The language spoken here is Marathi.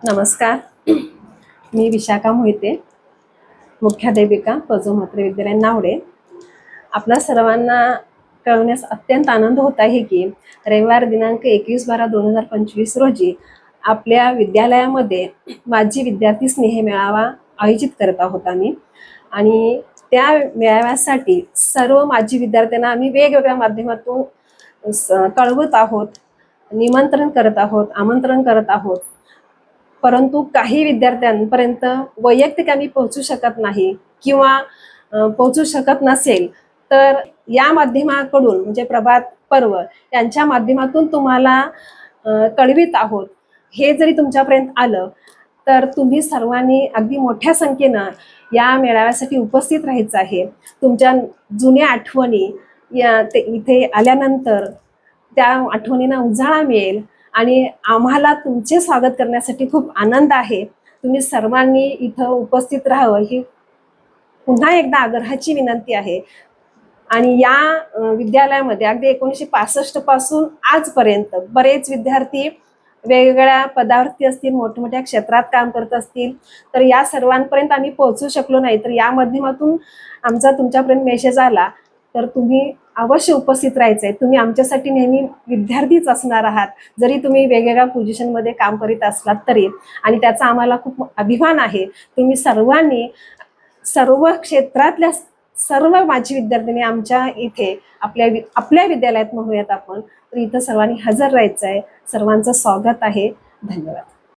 नमस्कार. मी विशाखा मोहिते, मुख्याध्यापिका पजो म्हात्रे विद्यालय नावडे. आपल्या सर्वांना कळवण्यास अत्यंत आनंद होत आहे की रविवार दिनांक 21/12/2025 रोजी आपल्या विद्यालयामध्ये माझी विद्यार्थी स्नेह मेळावा आयोजित करत आहोत आम्ही. आणि त्या मेळाव्यासाठी सर्व माझी विद्यार्थ्यांना आम्ही वेगवेगळ्या माध्यमातून कळवत आहोत, निमंत्रण करत आहोत, आमंत्रण करत आहोत. परंतु काही विद्यार्थ्यांपर्यंत वैयक्तिक आम्ही पोहोचू शकत नाही किंवा पोहोचू शकत नसेल तर या माध्यमाकडून म्हणजे प्रभात पर्व यांच्या माध्यमातून तुम्हाला कळवित आहोत. हे जरी तुमच्यापर्यंत आलं तर तुम्ही सर्वांनी अगदी मोठ्या संख्येनं या मेळाव्यासाठी उपस्थित राहायचं आहे. तुमच्या जुन्या आठवणी इथे आल्यानंतर त्या आठवणींना उजाळा मिळेल आणि आम्हाला तुमचे स्वागत करण्यासाठी खूप आनंद आहे. तुम्ही सर्वांनी इथं उपस्थित राहावं ही पुन्हा एकदा आग्रहाची विनंती आहे. आणि या विद्यालयामध्ये अगदी 1965 पासून आजपर्यंत बरेच विद्यार्थी वेगवेगळ्या पदावरती असतील, मोठमोठ्या क्षेत्रात काम करत असतील, तर या सर्वांपर्यंत आम्ही पोहोचू शकलो नाही. तर या माध्यमातून आमचा तुमच्यापर्यंत मेसेज आला तर तुम्ही अवश्य उपस्थित राहायचं आहे. तुम्ही आमच्यासाठी नेहमी विद्यार्थीच असणार आहात, जरी तुम्ही वेगवेगळ्या पोझिशनमध्ये काम करीत असलात तरी. आणि त्याचा आम्हाला खूप अभिमान आहे. तुम्ही सर्वांनी सर्व क्षेत्रातल्या सर्व माझी विद्यार्थिनी आमच्या इथे आपल्या विद्यालयात म्हणूयात आपण, तर इथं सर्वांनी हजर राहायचं आहे. सर्वांचं स्वागत आहे. धन्यवाद.